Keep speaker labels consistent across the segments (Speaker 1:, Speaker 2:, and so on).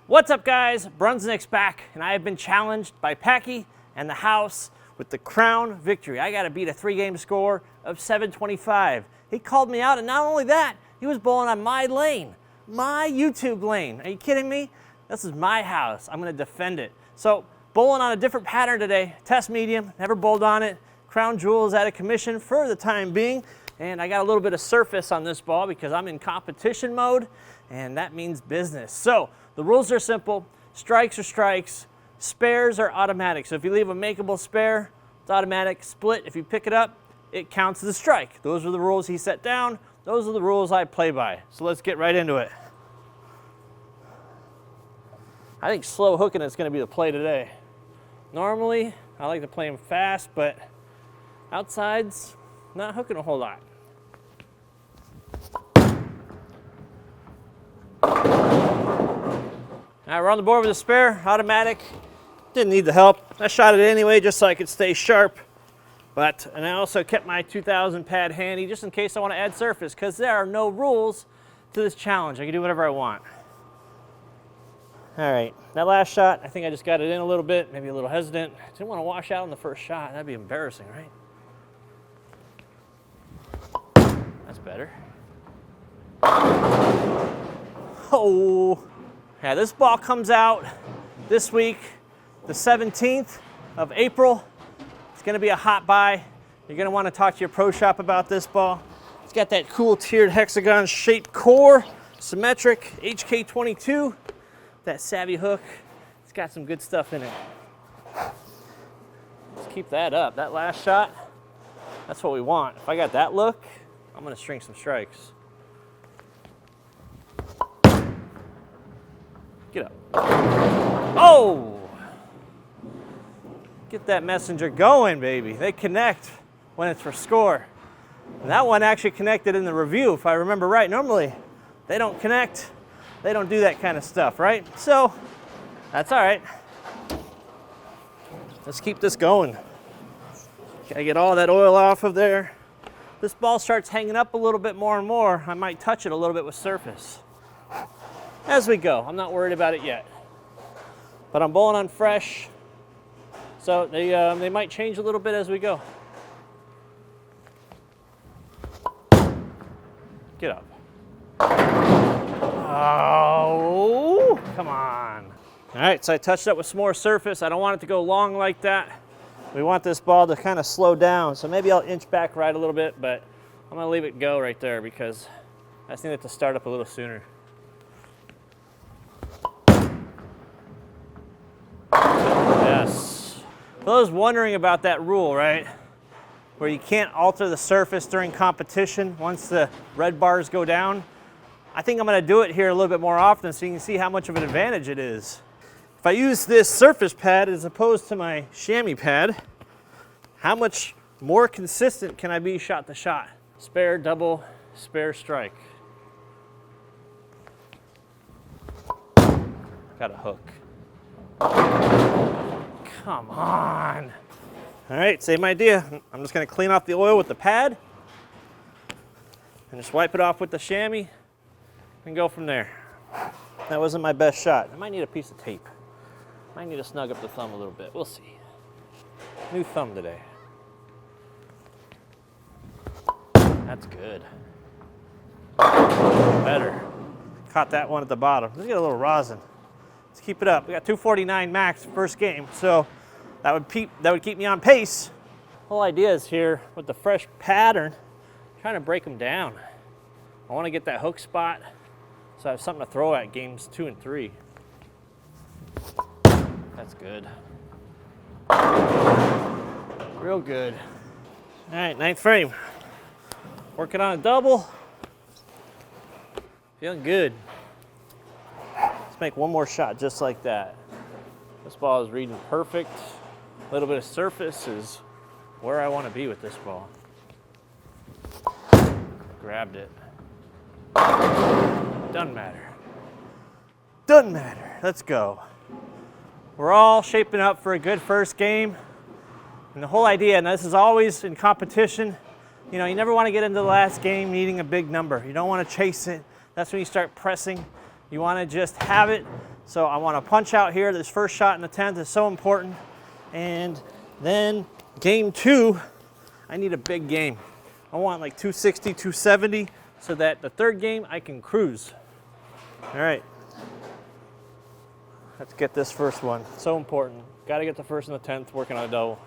Speaker 1: What's up, guys? BrunsNick's back, and I have been challenged by Packy and the house with the Crown Victory. I got to beat a 3-game score of 725. He called me out, and not only that, he was bowling on my lane, my YouTube lane. Are you kidding me? This is my house. I'm going to defend it. So, bowling on a different pattern today. Test medium, never bowled on it. Crown Jewel is out of commission for the time being, and I got a little bit of surface on this ball because I'm in competition mode, and that means business. So, the rules are simple. Strikes are strikes. Spares are automatic. So if you leave a makeable spare, it's automatic. Split, if you pick it up, it counts as a strike. Those are the rules he set down. Those are the rules I play by. So let's get right into it. I think slow hooking is going to be the play today. Normally, I like to play them fast, but outside's not hooking a whole lot. All right, we're on the board with a spare, automatic. Didn't need the help. I shot it anyway just so I could stay sharp. And I also kept my 2000 pad handy just in case I want to add surface, because there are no rules to this challenge. I can do whatever I want. All right, that last shot, I think I just got it in a little bit, maybe a little hesitant. Didn't want to wash out on the first shot. That'd be embarrassing, right? That's better. Oh. Yeah, this ball comes out this week, the 17th of April. It's going to be a hot buy. You're going to want to talk to your pro shop about this ball. It's got that cool tiered hexagon shaped core, symmetric, HK22, that savvy hook. It's got some good stuff in it. Let's keep that up. That last shot, that's what we want. If I got that look, I'm going to string some strikes. Get up. Oh! Get that messenger going, baby. They connect when it's for score. And that one actually connected in the review, if I remember right. Normally, they don't connect. They don't do that kind of stuff, right? So, that's all right. Let's keep this going. Gotta get all that oil off of there. This ball starts hanging up a little bit more and more. I might touch it a little bit with surface. As we go, I'm not worried about it yet. But I'm bowling on fresh, so they might change a little bit as we go. Get up. Oh, come on. All right, so I touched up with some more surface. I don't want it to go long like that. We want this ball to kind of slow down, so maybe I'll inch back right a little bit, but I'm gonna leave it go right there because I just need it to start up a little sooner. Yes. For those wondering about that rule, right, where you can't alter the surface during competition once the red bars go down, I think I'm going to do it here a little bit more often so you can see how much of an advantage it is. If I use this surface pad as opposed to my chamois pad, how much more consistent can I be shot to shot? Spare, double, spare, strike. Got a hook. Come on. All right, same idea. I'm just going to clean off the oil with the pad and just wipe it off with the chamois and go from there. That wasn't my best shot. I might need a piece of tape. Might need to snug up the thumb a little bit. We'll see. New thumb today. That's good. Better. Caught that one at the bottom. Let's get a little rosin. Let's keep it up. We got 249 max first game, so that would keep me on pace. The whole idea is here with the fresh pattern, trying to break them down. I want to get that hook spot so I have something to throw at games 2 and 3. That's good. Real good. All right, 9th frame. Working on a double. Feeling good. Let's make one more shot just like that. This ball is reading perfect. A little bit of surface is where I want to be with this ball. Grabbed it. Doesn't matter. Doesn't matter. Let's go. We're all shaping up for a good first game. And the whole idea, and this is always in competition, you know, you never want to get into the last game needing a big number. You don't want to chase it. That's when you start pressing. You want to just have it So I want to punch out here. This first shot in the 10th is so important. And then game 2, I need a big game. I want like 260, 270, so that the third game I can cruise. All right. Let's get this first one. So important. Got to get the first and the 10th working on a double.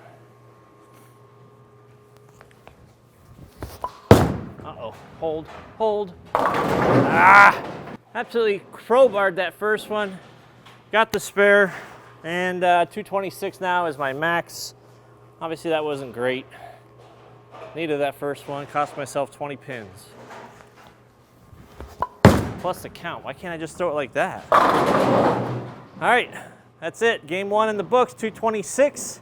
Speaker 1: Uh-oh. Hold. Hold. Ah! Absolutely crowbarred that first one. Got the spare. And 226 now is my max. Obviously that wasn't great. Needed that first one. Cost myself 20 pins. Plus the count. Why can't I just throw it like that? All right, that's it. Game 1 in the books, 226.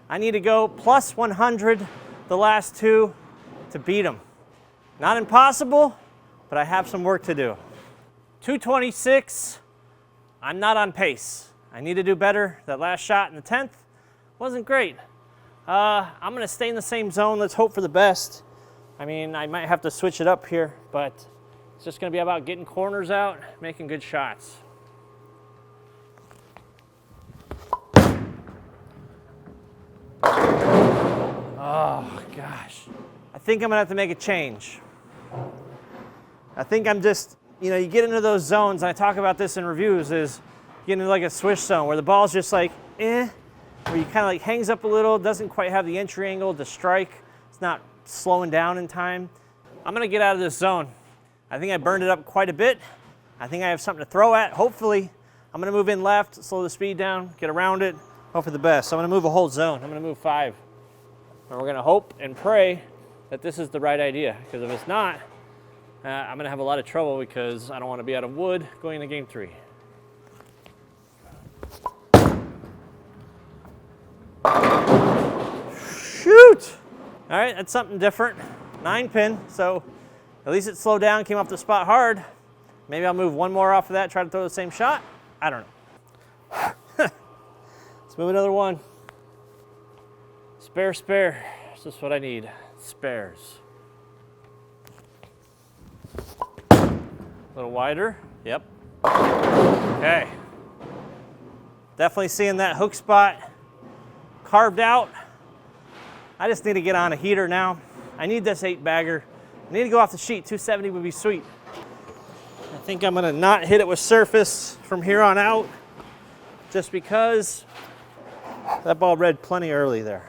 Speaker 1: I need to go plus 100 the last 2 to beat them. Not impossible, but I have some work to do. 226, I'm not on pace. I need to do better. That last shot in the 10th wasn't great. I'm gonna stay in the same zone. Let's hope for the best. I mean, I might have to switch it up here, but it's just gonna be about getting corners out, making good shots. Oh, gosh. I think I'm going to have to make a change. I think I'm just, you know, you get into those zones, and I talk about this in reviews, is getting into like a swish zone where the ball's just like, where you kind of like hangs up a little, doesn't quite have the entry angle to strike. It's not slowing down in time. I'm going to get out of this zone. I think I burned it up quite a bit. I think I have something to throw at. Hopefully, I'm going to move in left, slow the speed down, get around it, hope for the best. So I'm going to move a whole zone. I'm going to move 5. And we're going to hope and pray that this is the right idea, because if it's not, I'm going to have a lot of trouble because I don't want to be out of wood going into game 3. Shoot! All right, that's something different. 9 pin, so at least it slowed down, came off the spot hard. Maybe I'll move one more off of that, try to throw the same shot. I don't know. Let's move another one. Spare, spare. This is what I need. Spares. A little wider. Yep. Okay. Definitely seeing that hook spot carved out. I just need to get on a heater now. I need this 8-bagger. I need to go off the sheet. 270 would be sweet. I think I'm going to not hit it with surface from here on out, just because that ball read plenty early there.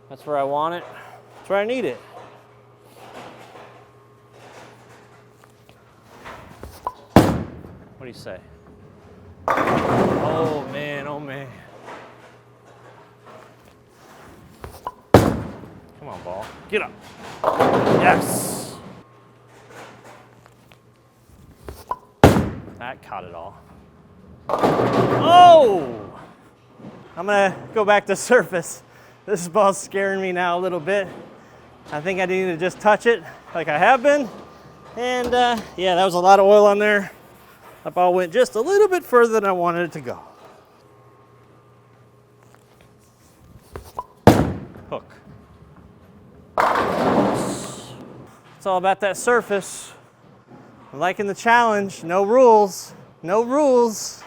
Speaker 1: That's where I want it. That's where I need it. What do you say? Oh man, oh man. Come on, ball. Get up. Yes. That caught it all. Oh! I'm gonna go back to surface. This ball's scaring me now a little bit. I think I need to just touch it like I have been. And yeah, that was a lot of oil on there. That ball went just a little bit further than I wanted it to go. Hook. It's all about that surface. I'm liking the challenge. No rules. No rules.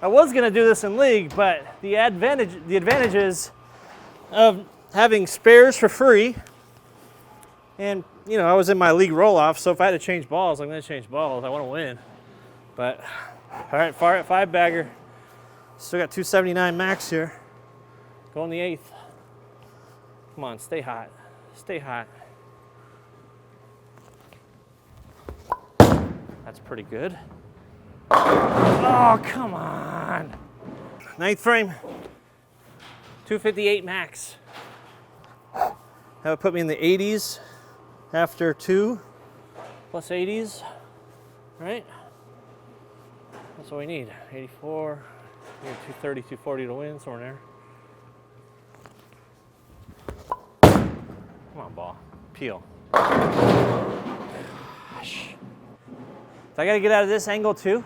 Speaker 1: I was gonna do this in league, but the advantages of having spares for free, and you know, I was in my league roll-off, so if I had to change balls, I'm going to change balls. I want to win. But all right, far at 5-bagger. Still got 279 max here. Going the 8th. Come on, stay hot. Stay hot. That's pretty good. Oh, come on. 9th frame. 258 max. That would put me in the 80s after 2 plus 80s, right? That's what we need. 84, we need 230, 240 to win, somewhere there. Come on, ball. Peel. Gosh. So I got to get out of this angle too.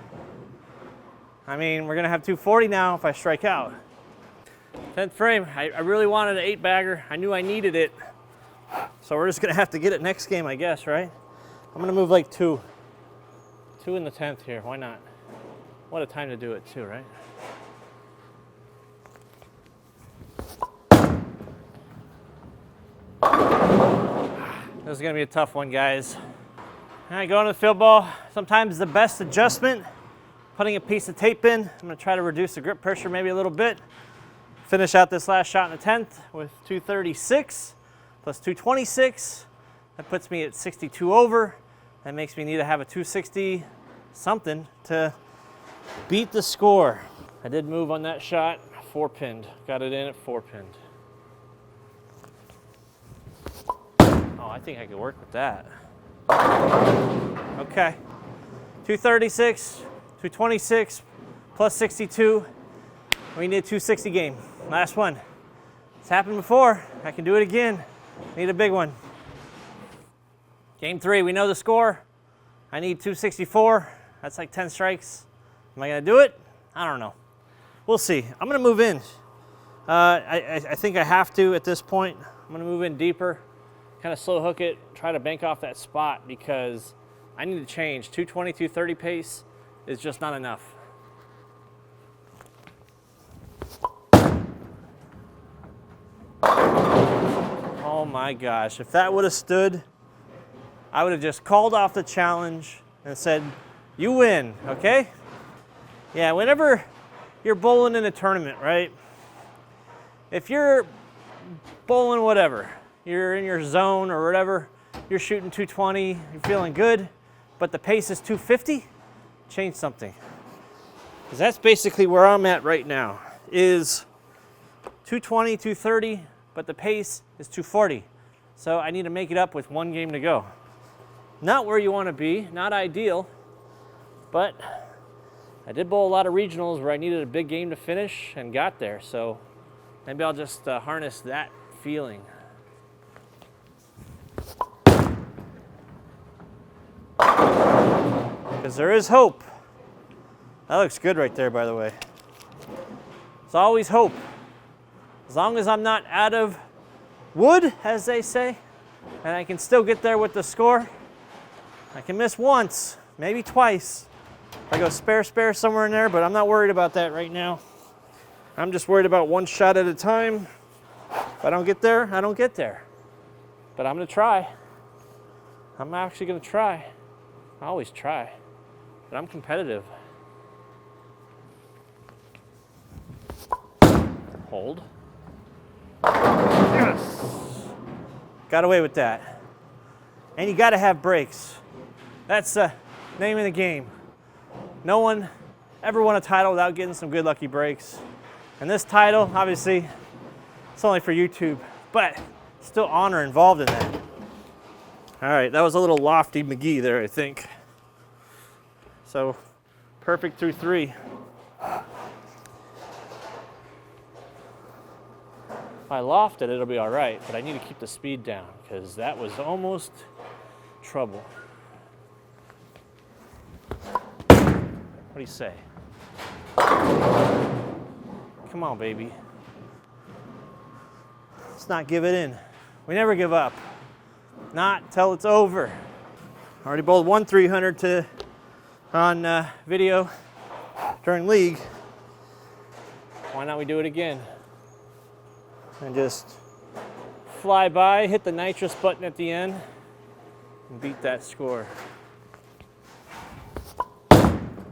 Speaker 1: I mean, we're going to have 240 now if I strike out. 10th frame, I really wanted an 8-bagger. I knew I needed it. So we're just gonna have to get it next game, I guess, right? I'm gonna move like 2. 2 in the 10th here, why not? What a time to do it too, right? This is gonna be a tough one, guys. All right, going to the field ball. Sometimes the best adjustment, putting a piece of tape in. I'm gonna try to reduce the grip pressure maybe a little bit. Finish out this last shot in the 10th with 236 plus 226. That puts me at 62 over. That makes me need to have a 260 something to beat the score. I did move on that shot, 4-pinned. Got it in at 4-pinned. Oh, I think I could work with that. Okay. 236, 226 plus 62. We need a 260 game. Last one. It's happened before. I can do it again. Need a big one. Game 3, we know the score. I need 264. That's like 10 strikes. Am I going to do it? I don't know. We'll see. I'm going to move in. I think I have to at this point. I'm going to move in deeper, kind of slow hook it, try to bank off that spot because I need to change. 220, 230 pace is just not enough. Oh my gosh, if that would have stood, I would have just called off the challenge and said, you win, okay? Yeah, whenever you're bowling in a tournament, right? If you're bowling whatever, you're in your zone or whatever, you're shooting 220, you're feeling good, but the pace is 250, change something. Because that's basically where I'm at right now, is 220, 230, but the pace is 240. So I need to make it up with one game to go. Not where you want to be, not ideal, but I did bowl a lot of regionals where I needed a big game to finish and got there. So maybe I'll just harness that feeling. Because there is hope. That looks good right there, by the way. There's always hope. As long as I'm not out of wood, as they say, and I can still get there with the score. I can miss once, maybe twice. I go spare somewhere in there, but I'm not worried about that right now. I'm just worried about one shot at a time. If I don't get there, I don't get there. But I'm gonna try. I'm actually gonna try. I always try, but I'm competitive. Hold. Yes! Got away with that. And you gotta have breaks. That's the name of the game. No one ever won a title without getting some good lucky breaks. And this title, obviously, it's only for YouTube, but still honor involved in that. All right, that was a little lofty McGee there, I think. So, perfect through 3. If I loft it, it'll be all right, but I need to keep the speed down because that was almost trouble. What do you say? Come on, baby. Let's not give it in. We never give up. Not till it's over. Already bowled one 300 on video during league. Why not we do it again? And just fly by, hit the nitrous button at the end, and beat that score.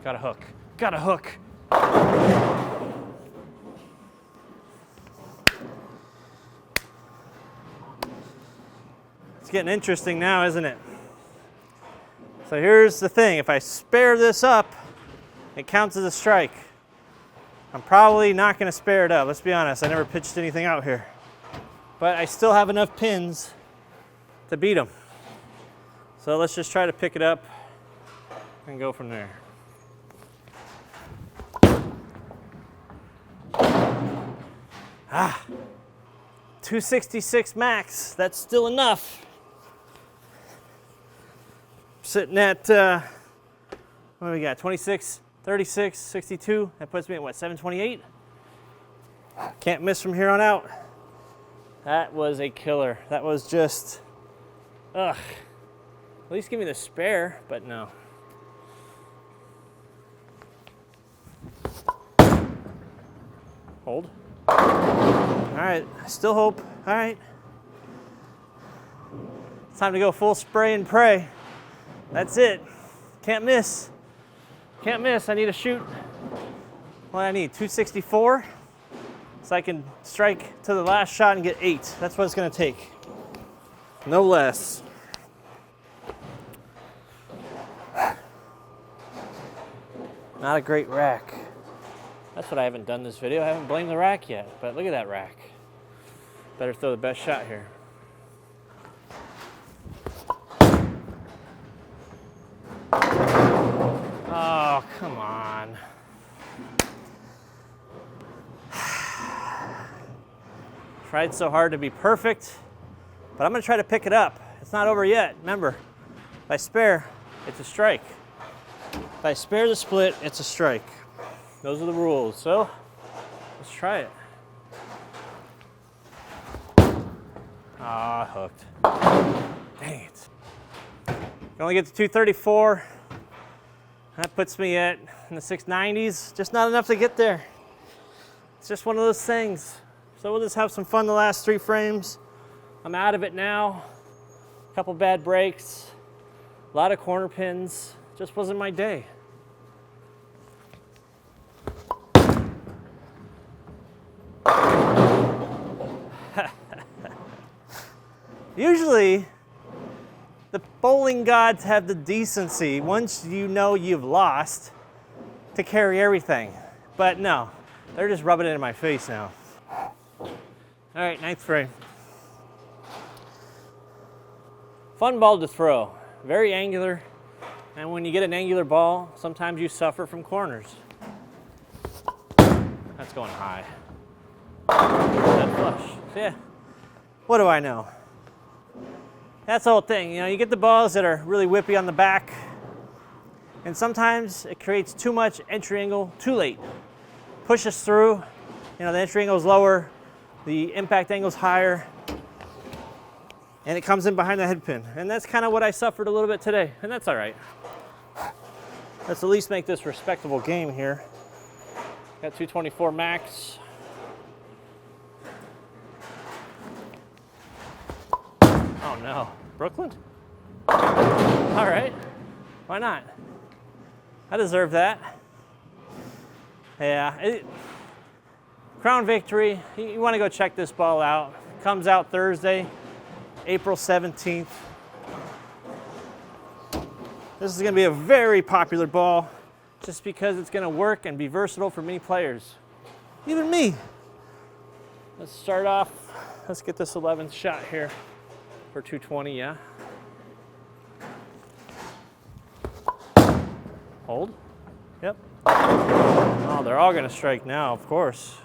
Speaker 1: Got a hook. Got a hook. It's getting interesting now, isn't it? So here's the thing. If I spare this up, it counts as a strike. I'm probably not going to spare it up. Let's be honest. I never pitched anything out here. But I still have enough pins to beat them. So let's just try to pick it up and go from there. Ah, 266 max. That's still enough. Sitting at, what do we got? 26, 36, 62. That puts me at what, 728? Can't miss from here on out. That was a killer. That was just, ugh. At least give me the spare, but no. Hold. All right, still hope. All right. It's time to go full spray and pray. That's it. Can't miss. Can't miss. I need to shoot. What I need, 264, so I can strike to the last shot and get 8. That's what it's gonna take. No less. Not a great rack. That's what I haven't done this video. I haven't blamed the rack yet, but look at that rack. Better throw the best shot here. Oh, come on. Tried so hard to be perfect, but I'm gonna try to pick it up. It's not over yet. Remember, if I spare, it's a strike. If I spare the split, it's a strike. Those are the rules. So let's try it. Ah, hooked. Dang it. Can only get to 234. That puts me in the 690s. Just not enough to get there. It's just one of those things. So we'll just have some fun the last 3 frames. I'm out of it now. A couple bad breaks. A lot of corner pins. Just wasn't my day. Usually, the bowling gods have the decency, once you know you've lost, to carry everything. But no, they're just rubbing it in my face now. All right, 9th frame. Fun ball to throw, very angular. And when you get an angular ball, sometimes you suffer from corners. That's going high. That flush. So yeah, what do I know? That's the whole thing. You know, you get the balls that are really whippy on the back, and sometimes it creates too much entry angle too late. Pushes through, you know, the entry angle is lower, the impact angle is higher, and it comes in behind the head pin. And that's kind of what I suffered a little bit today, and that's all right. Let's at least make this a respectable game here. Got 224 max. Oh no, Brooklyn? All right, why not? I deserve that. Yeah, Crown Victory, you wanna go check this ball out. It comes out Thursday, April 17th. This is gonna be a very popular ball just because it's gonna work and be versatile for many players, even me. Let's start off, let's get this 11th shot here. For 220, yeah. Hold. Yep. Oh, they're all gonna strike now, of course.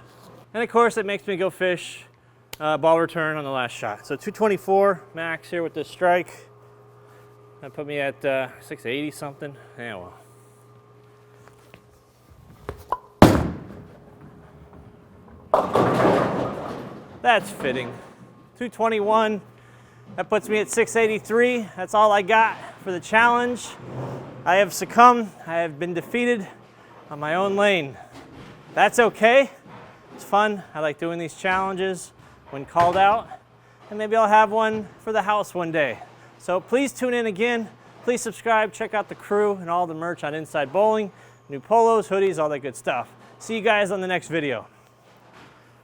Speaker 1: And of course, it makes me go fish ball return on the last shot. So 224 max here with this strike. That put me at 680 something. Yeah, well. That's fitting. 221. That puts me at 683. That's all I got for the challenge. I have succumbed. I have been defeated on my own lane. That's okay. It's fun. I like doing these challenges when called out. And maybe I'll have one for the house one day. So please tune in again. Please subscribe. Check out the crew and all the merch on Inside Bowling. New polos, hoodies, all that good stuff. See you guys on the next video.